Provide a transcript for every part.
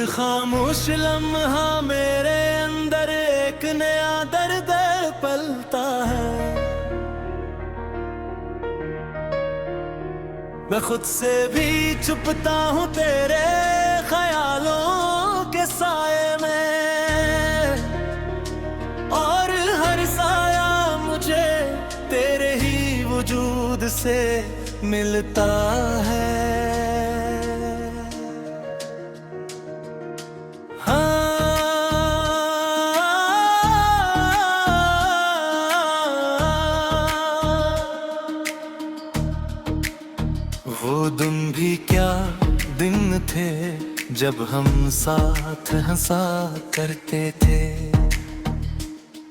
हर खामोश लम्हा मेरे अंदर एक नया दर्द पलता है। मैं खुद से भी छुपता हूँ तेरे ख्यालों के साए में, और हर साया मुझे तेरे ही वजूद से मिलता है। वो दिन भी क्या दिन थे जब हम साथ हंसा करते थे,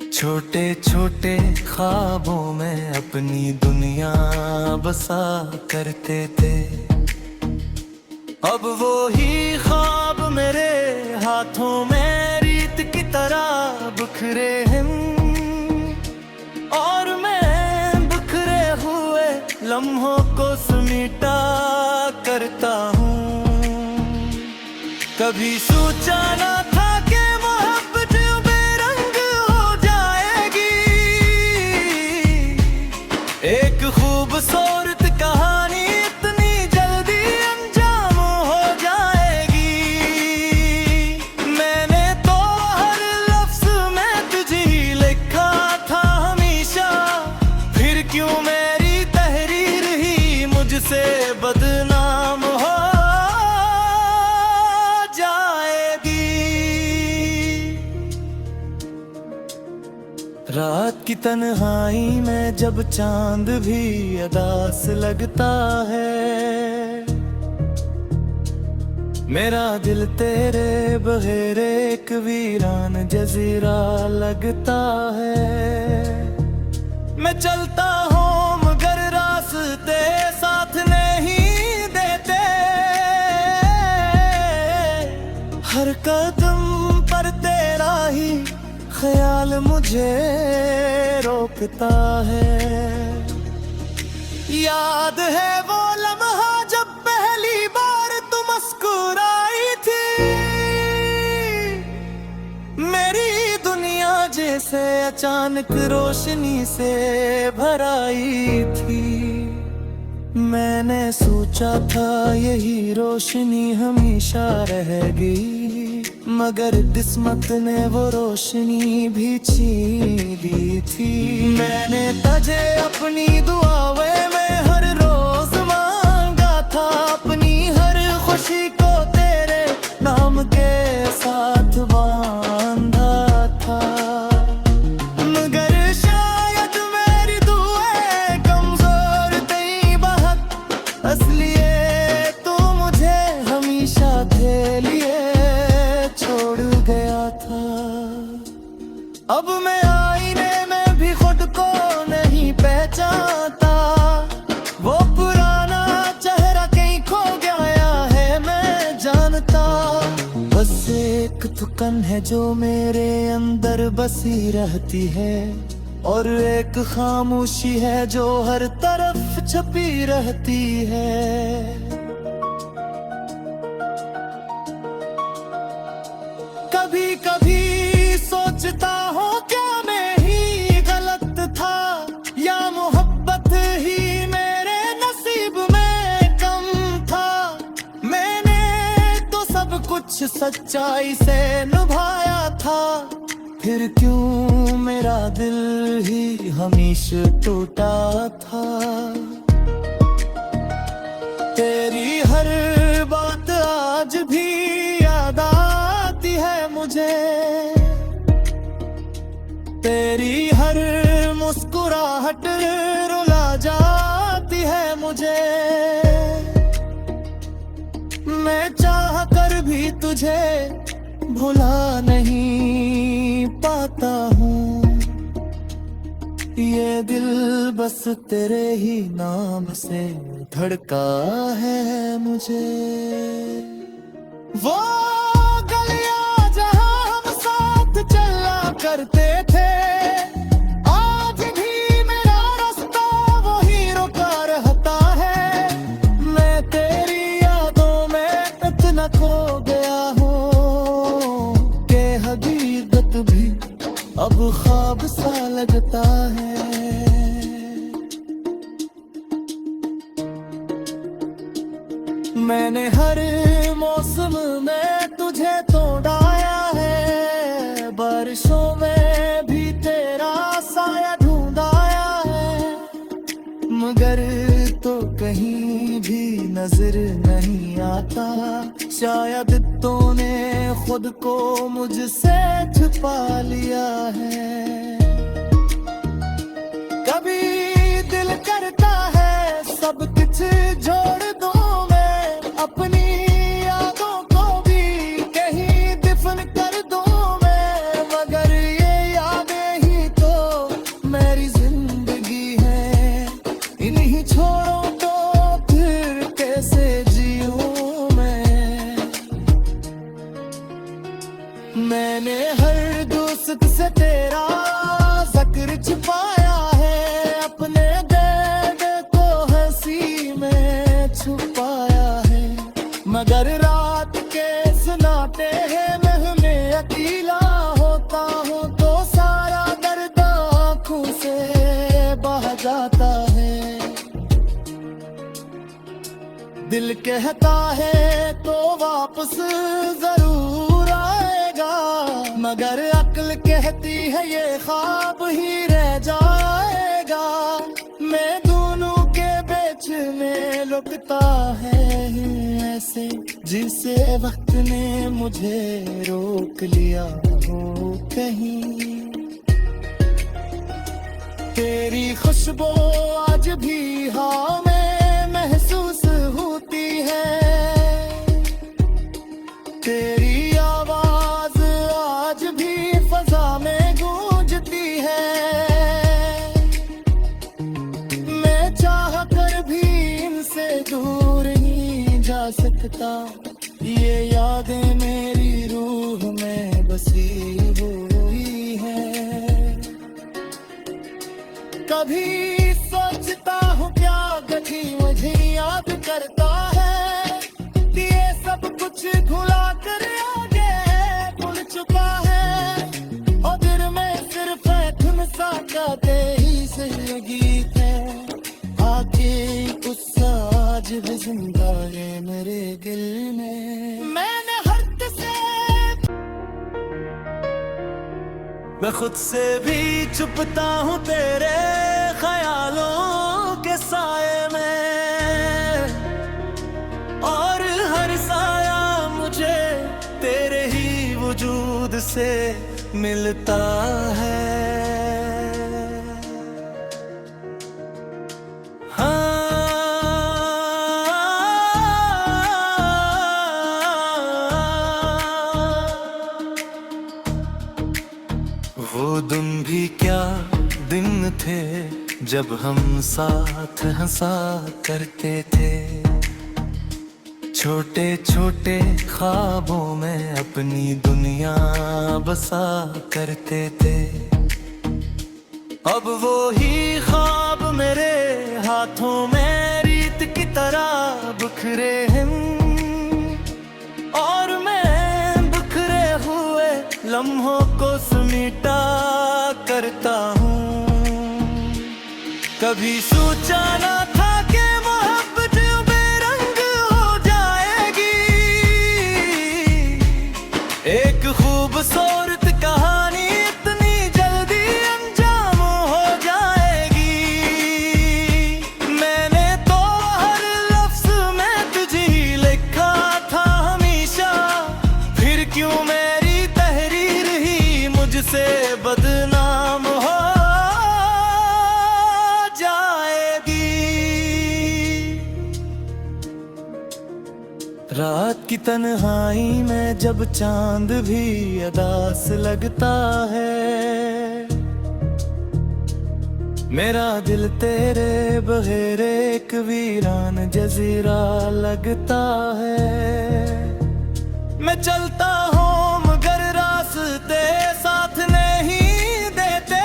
छोटे छोटे ख्वाबों में अपनी दुनिया बसा करते थे। अब वो ही ख्वाब मेरे हाथों में रीत की तरह बिखरे हैं, और मैं बिखरे हुए लम्हों को समेटा करता हूँ। कभी सोचा ना था कि मोहब्बत बेरंग हो जाएगी, एक खूबसूरत कहानी इतनी जल्दी अंजाम हो जाएगी। मैंने तो हर लफ्ज में तुझे ही लिखा था हमेशा, फिर क्यों मेरी तहरीर ही मुझसे बदनाम हो जाएगी। रात की तन्हाई में जब चांद भी अदास लगता है, मेरा दिल तेरे बगैर एक वीरान जजीरा लगता है। मैं चलता हूँ मगर रास्ते साथ नहीं देते, हर कदम पर तेरा ही ख्याल मुझे रोकता है। याद है वो लम्हा जब पहली बार तू मुस्कुराई थी, मेरी दुनिया जैसे अचानक रोशनी से भर आई थी। मैंने सोचा था यही रोशनी हमेशा रहेगी, मगर किस्मत ने वो रोशनी भी छीन ली थी। मैंने तुझे अपनी दुआओं में हर रोज मांगा था, अपनी हर खुशी को तेरे नाम के साथ बांधा था, मगर शायद मेरी दुआएं कमजोर थी बहुत, इसलिए तू मुझे हमेशा के लिए छोड़ गया था। अब मैं आईने में भी खुद को नहीं पहचानता, वो पुराना चेहरा कहीं खो गया है मैं जानता। बस एक थकन है जो मेरे अंदर बसी रहती है, और एक खामोशी है जो हर तरफ छपी रहती है। कभी कभी सोचता हूँ क्या मैं ही गलत था, या मोहब्बत ही मेरे नसीब में कम था। मैंने तो सब कुछ सच्चाई से निभाया था, फिर क्यों मेरा दिल ही हमेशा टूटा था। तेरी हर बात आज भी याद आती है मुझे, तेरी हर मुस्कुराहट रुला जाती है मुझे। मैं चाह कर भी तुझे भुला नहीं पाता हूँ, ये दिल बस तेरे ही नाम से धड़का है मुझे। वो गलियां जहां हम साथ चला करते थे, आज भी मेरा रास्ता वही रुका रहता है। मैं तेरी यादों में इतना खो गया हूँ कहता है। मैंने हर मौसम में तुझे तो ढाया है, बारिशों में भी तेरा साया ढूंढाया है, मगर तो कहीं भी नजर नहीं आता। शायद तूने खुद को मुझसे छुपा लिया है। कभी दिल करता है सब कुछ जोड़ दूं मैं, अपनी यादों को भी कहीं दफन कर दूं मैं, मगर ये यादें ही तो मेरी जिंदगी है। इन्हीं छोड़ों को फिर कैसे जीऊं मैं। मैंने हर दोस्त से तेरा जिक्र छुपाया है, अपने दर्द को हंसी में छुपाया है, मगर रात के सुनाते हैं मैं अकेला होता हूँ तो सारा दर्द आँखों से बह जाता है। दिल कहता है तो वापस जरूर आएगा, मगर अक्ल कहती है ये ख्वाब ही रह जाएगा। मैं दोनों के बीच में लुकता है ऐसे, जिसे वक्त ने मुझे रोक लिया हो कहीं। तेरी खुशबू आज भी हवा में महसूस होती है, तेरी आवाज आज भी फजा में गूंजती है। मैं चाह कर भी इनसे दूर नहीं जा सकता, ये यादें मेरी रूह में बसी हुई है। कभी सोचता हूँ क्या कभी मुझे याद करता है, ये सब कुछ भुला कर आगे भूल चुका है। और दिल में सिर्फ धुन सा गाते ही से गीत है, आके गुस्सा आज भी जिंदा है मेरे दिल में। मैंने हद से मैं खुद से भी छुपता हूँ तेरे ख्यालों के साए में, और हर साया मुझे तेरे ही वजूद से मिलता है। वो दिन भी क्या दिन थे जब हम साथ हंसा करते थे, छोटे छोटे ख्वाबों में अपनी दुनिया बसा करते थे। अब वो ही ख्वाब मेरे हाथों में रीत की तरह बिखरे हैं, और मैं बिखरे हुए लम्हों को समेटा करता हूँ। कभी सोचा ना था कि मोहब्बत बेरंग हो जाएगी, एक खूबसूरत कहानी इतनी जल्दी अंजाम हो जाएगी। मैंने तो हर लफ्ज में तुझे ही लिखा था हमेशा, फिर क्यों मेरी तहरीर ही मुझसे बदनाम हो रात की तन्हाई में जब चांद भी अदास लगता है, मेरा दिल तेरे बगैर एक वीरान जजीरा लगता है। मैं चलता हूँ मगर रास्ते साथ नहीं देते,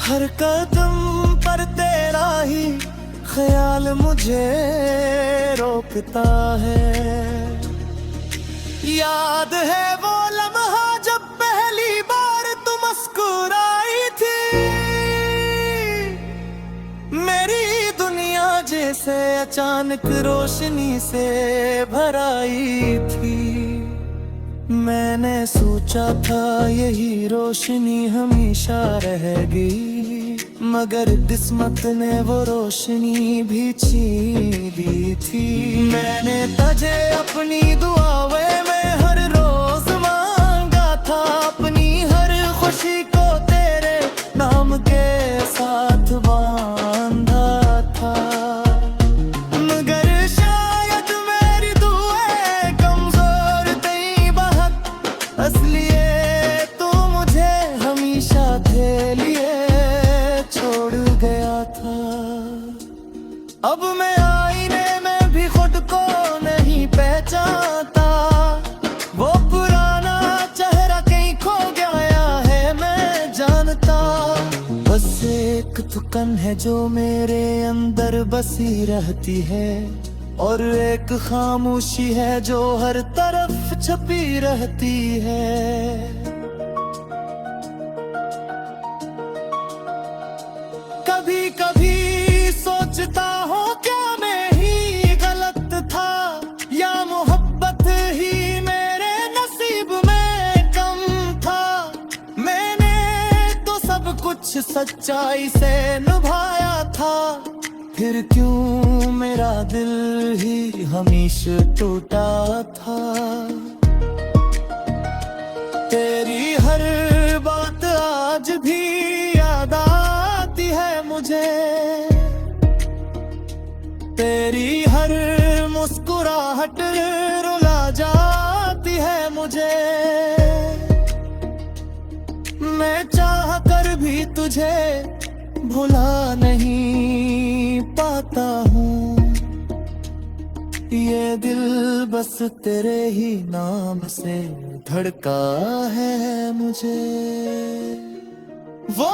हर कदम पर तेरा ही ख्याल मुझे रोकता है। याद है वो लम्हा जब पहली बार अचानक रोशनी से भर आई थी। मैंने सोचा था यही रोशनी हमेशा रहेगी, मगर किस्मत ने वो रोशनी भी छीन ली थी। मैंने तुझे अपनी दुआओं में हर रोज मांगा था, अपनी हर खुशी को तेरे नाम के साथ बांधा था। मगर शायद मेरी दुआएं कमजोर थी बहुत, इसलिए तू मुझे हमेशा थे लिए छोड़ गया था। अब मैं आईने में भी खुद को नहीं पहचानता, वो पुराना चेहरा कहीं खो गया है मैं जानता। बस एक थकन है जो मेरे अंदर बसी रहती है, और एक खामोशी है जो हर तरफ छपी रहती है। कभी कभी सोचता हूँ क्या मैं ही गलत था, या मोहब्बत ही मेरे नसीब में कम था। मैंने तो सब कुछ सच्चाई से निभाया था, फिर क्यों मेरा दिल ही हमेशा टूटा था। तेरी हर बात आज भी याद आती है मुझे, तेरी हर मुस्कुराहट रुला जाती है मुझे। मैं चाह कर भी तुझे भुला नहीं पाता हूँ, ये दिल बस तेरे ही नाम से धड़का है मुझे। वो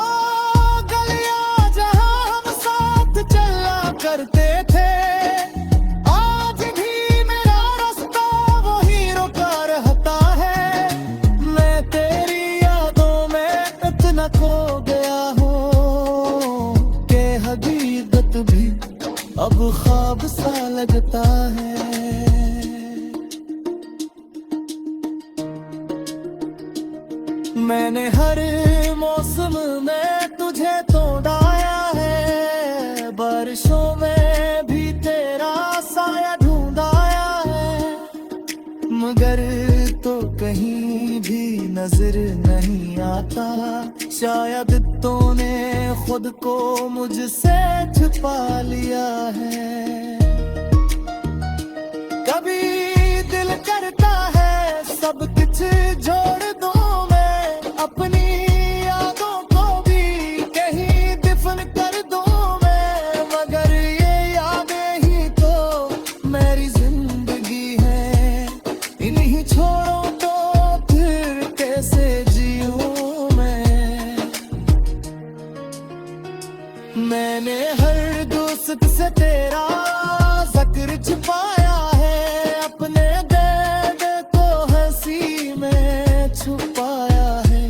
गलियां जहां हम साथ चला करते थे, आज भी मेरा रास्ता वही रुका रहता है। मैं तेरी यादों में इतना खो गया हूँ कि हकीकत भी अब ख्वाब सा लगता है। मैंने हर मौसम में तुझे तोड़ाया है, बारिशों में भी तेरा साया ढूंढाया है, मगर तो कहीं भी नजर नहीं आता। शायद तूने खुद को मुझसे छुपा लिया है। कभी दिल करता है सब कुछ जोड़ दूं मैं, अपनी यादों को भी कहीं दफन कर दूं मैं, मगर ये यादें ही तो मेरी जिंदगी है। इन्हीं छोड़ों तो फिर कैसे जीऊं मैं। मैंने हर दोस्त से तेरा जिक्र छुपाया है, अपने दर्द को हंसी में छुपाया है,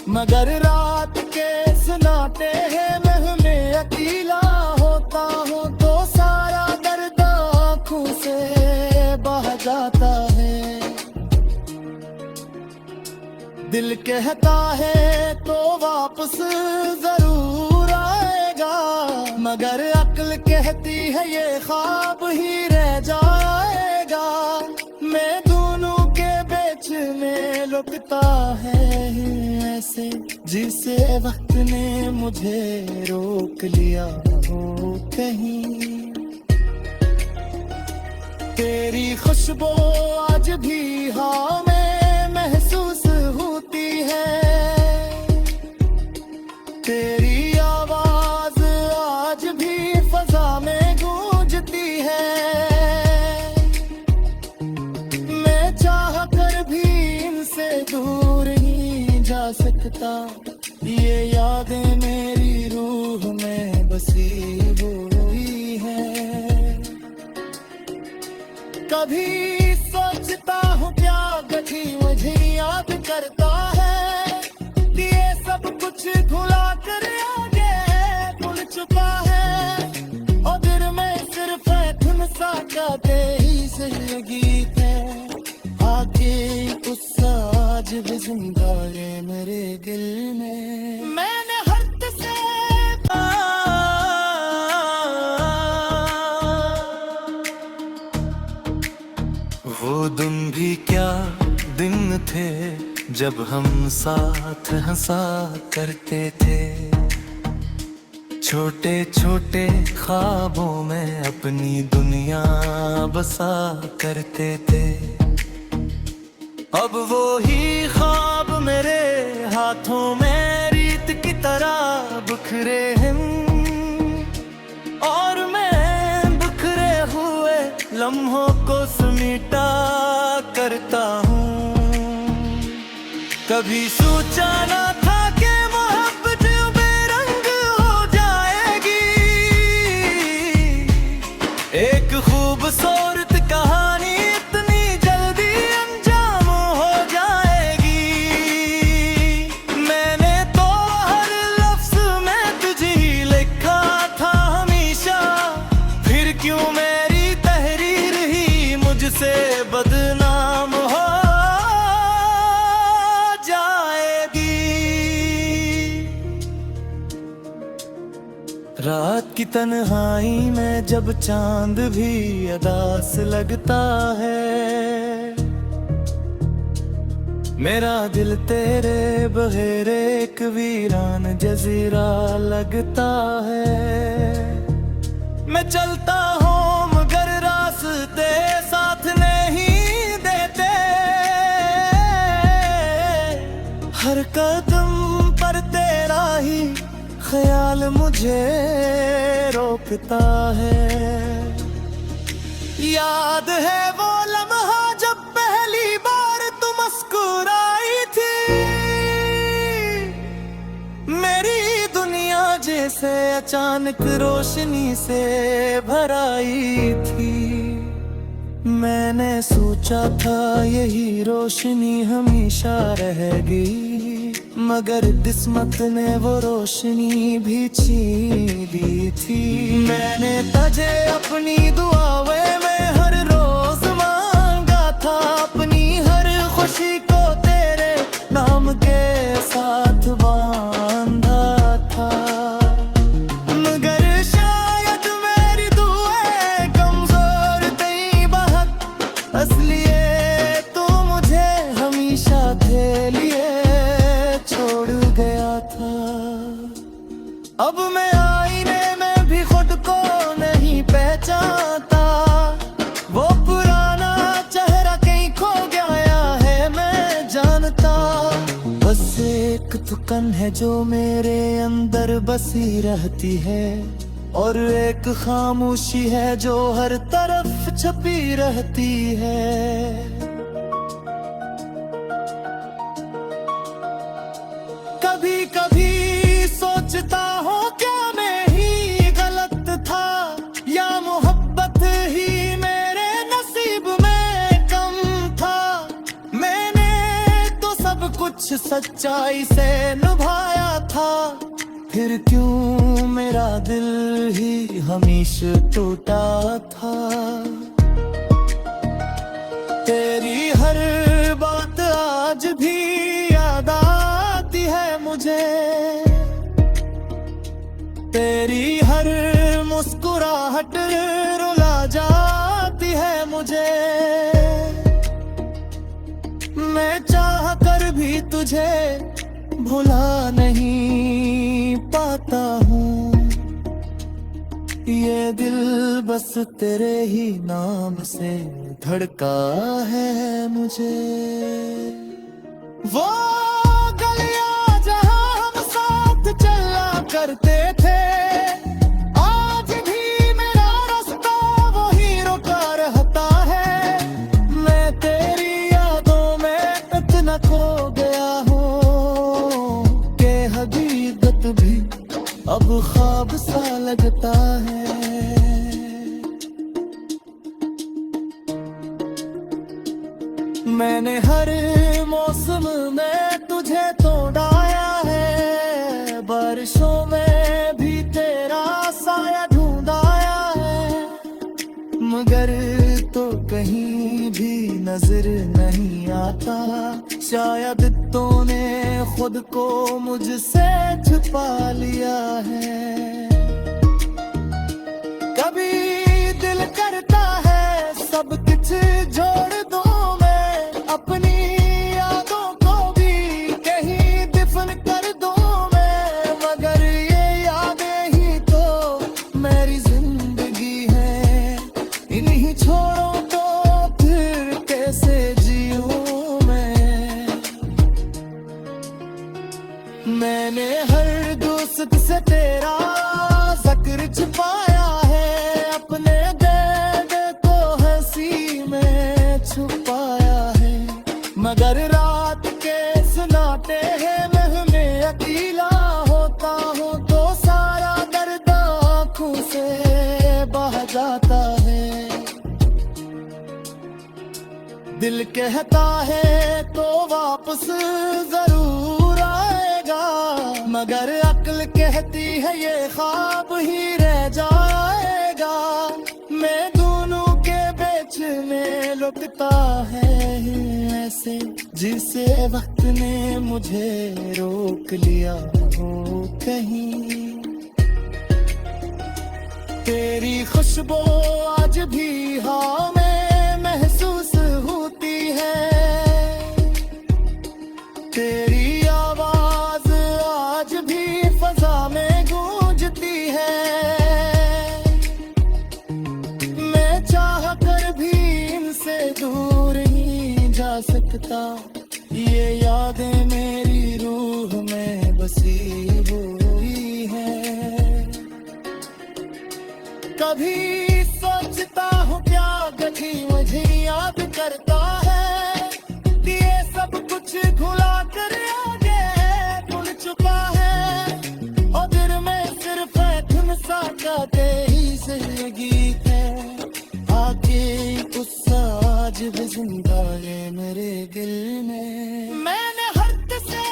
मगर रात के सुनाते हैं मैं अकेला होता हूँ तो सारा दर्द आँखों से बह जाता है। दिल कहता है तो वापस जरूर आएगा, मगर अक्ल कहती है ये ख्वाब ही रह जाएगा। मैं दोनों के बीच में लुकता है ऐसे, जिसे वक्त ने मुझे रोक लिया हो कहीं। तेरी खुशबू आज भी हाँ में महसूस होती है, तेरी आवाज आज भी फजा में गूंजती है। मैं चाह कर भी इनसे दूर नहीं जा सकता, ये यादें मेरी रूह में बसी हुई है। कभी सोचता हूँ क्या कभी मुझे याद करता है, ये सब कुछ भुला कर आगे भूल चुका है, और दिल में सिर्फ से ये गीत है, आके गुस्सा आज भी जिंदा है मेरे दिल में। मैंने हद से वो दिन भी क्या दिन थे जब हम साथ हंसा करते थे, छोटे छोटे ख्वाबों में अपनी दुनिया बसा करते थे। अब वो ही ख्वाब मेरे हाथों में रीत की तरह बिखरे हैं, और मैं बिखरे हुए लम्हों को समेटा करता हूँ। कभी सोचा ना था कि मोहब्बत बेरंग हो जाएगी, एक खूबसूरत कहानी इतनी जल्दी अंजाम हो जाएगी। मैंने तो हर लफ्ज में तुझे ही लिखा था हमेशा, फिर क्यों मेरी तहरीर ही मुझसे बदनाम हो रात की तन्हाई में जब चांद भी अदास लगता है, मेरा दिल तेरे बगैर एक वीरान जजीरा लगता है। मैं चलता हूँ मगर रास्ते साथ नहीं देते, हर कदम पर तेरा ही ख्याल मुझे रोकता है। याद है वो लम्हा जब पहली बार तू मुस्कुराई थी, मेरी दुनिया जैसे अचानक रोशनी से भर आई थी। मैंने सोचा था यही रोशनी हमेशा रहेगी, मगर किस्मत ने वो रोशनी भी छीन ली थी। मैंने तुझे अपनी दुआओं में हर रोज मांगा था, अपनी हर खुशी को तेरे नाम के साथ बांधा था, मगर शायद मेरी दुआएं कमजोर थी बहुत, इसलिए तू मुझे हमेशा थे लिए छोड़ गया था। अब मैं आईने में भी खुद को नहीं पहचानता, वो पुराना चेहरा कहीं खो गया है मैं जानता। बस एक थकन है जो मेरे अंदर बसी रहती है, और एक खामोशी है जो हर तरफ छपी रहती है। कभी कभी सोचता हूँ क्या मैं ही गलत था, या मोहब्बत ही मेरे नसीब में कम था। मैंने तो सब कुछ सच्चाई से निभाया था, फिर क्यों मेरा दिल ही हमेशा टूटा था। तेरी हर बात आज भी याद आती है मुझे, तेरी हर मुस्कुराहट रुला जाती है मुझे। मैं चाह कर भी तुझे भुला नहीं पाता हूँ, ये दिल बस तेरे ही नाम से धड़का है मुझे। वो गलियां जहां हम साथ चला करते थे, आज भी मेरा रास्ता वही रुका रहता है। मैं तेरी यादों में इतना खो गया हूँ कि हकीकत भी अब ख्वाब सा लगता है। मैंने हर मौसम में तुझे तोड़ाया है, बारिशों में भी तेरा साया ढूंढाया है, मगर तो कहीं सा, शायद तूने खुद को मुझसे छुपा लिया है। कभी दिल करता है सब कुछ जोड़ दूं मैं, अपनी यादों को भी कहीं दफन कर दूं मैं, मगर ये यादें ही तो मेरी जिंदगी है। इन्हीं छोड़ों को फिर कैसे जीऊं मैंने हर दोस्त से तेरा जिक्र छुपाया है, अपने दर्द को हंसी में छुपाया है, मगर रात के सुनाते हैं मैं अकेला होता हूँ तो सारा दर्द आँखों से बह जाता है। दिल कहता है तो वापस जरूर आएगा, मगर अक्ल कहती है ये ख्वाब ही रह जाएगा। मैं दोनों के बीच में लुकता है ऐसे, जिसे वक्त ने मुझे रोक लिया हो कहीं। तेरी खुशबू आज भी हाँ में महसूस होती है, तेरी आवाज आज भी फजा में गूंजती है। मैं चाह कर भी इनसे दूर नहीं जा सकता, ये यादें मेरी रूह में बसी हुई है। कभी सोचता हूँ क्या कभी मुझे याद करता है, ये सब कुछ भुला कर आगे भूल चुका है। और दिल में सिर्फ तुम सा गाते ही जिंदगी है, आके गुस्सा आज भी जिंदा है मेरे दिल में। मैंने हद से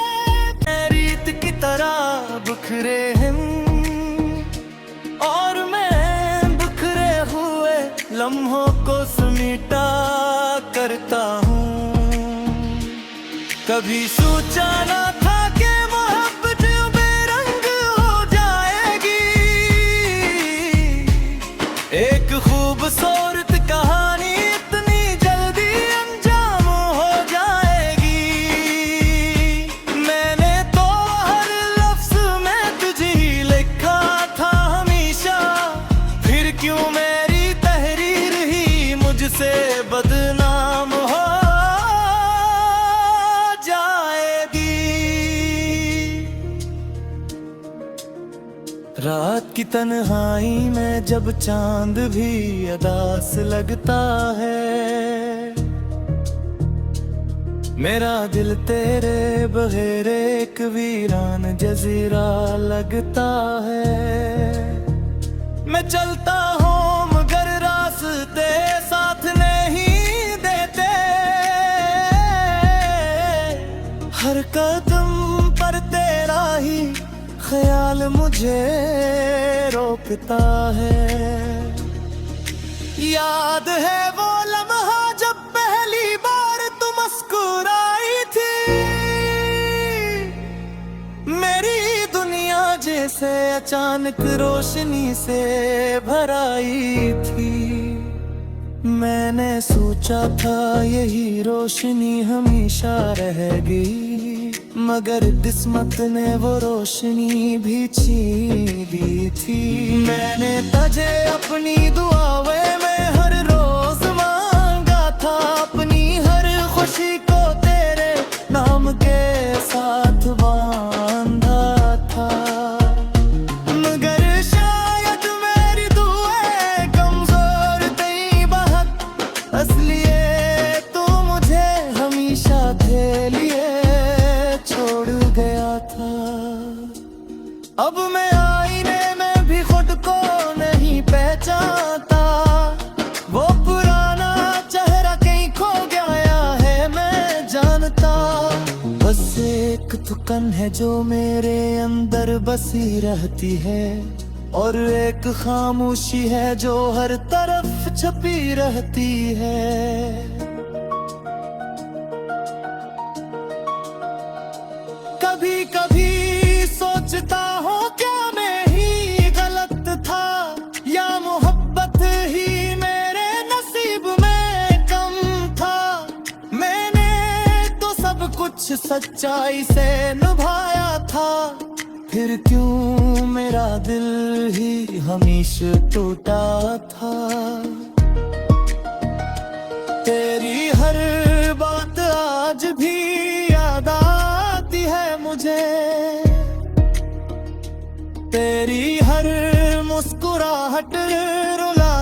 रीत की तरह बिखरे हैं और मैं बिखरे हुए लम्हों को समेटा करता हूँ। कभी सोचा ना था कि मोहब्बत बेरंग हो जाएगी, एक खूबसूरत कहानी इतनी जल्दी अंजाम हो जाएगी। मैंने तो हर लफ्ज में तुझे ही लिखा था हमेशा, फिर क्यों मेरी तहरीर ही मुझसे बदनाम हो रात की तन्हाई में जब चांद भी अदास लगता है, मेरा दिल तेरे बगैर एक वीरान जजीरा लगता है। मैं चलता हूँ मगर रास्ते साथ नहीं देते, हर कदम पर तेरा ही ख्याल मुझे रोकता है। याद है वो लम्हा जब पहली बार तू मुस्कुराई थी, मेरी दुनिया जैसे अचानक रोशनी से भर आई थी। मैंने सोचा था यही रोशनी हमेशा रहेगी, मगर किस्मत ने वो रोशनी भी छीन ली थी। मैंने तुझे अपनी दुआओं में हर रोज मांगा था, अपनी हर खुशी को तेरे नाम के साथ बांधा था, मगर शायद मेरी दुआएं कमजोर थी बहुत, इसलिए तू मुझे हमेशा थे लिए छोड़ गया था। अब मैं आईने में भी खुद को नहीं पहचानता, वो पुराना चेहरा कहीं खो गया है मैं जानता। बस एक थकन है जो मेरे अंदर बसी रहती है, और एक खामोशी है जो हर तरफ छपी रहती है। सच्चाई से निभाया था, फिर क्यों मेरा दिल ही हमेशा टूटा था। तेरी हर बात आज भी याद आती है मुझे, तेरी हर मुस्कुराहट रुला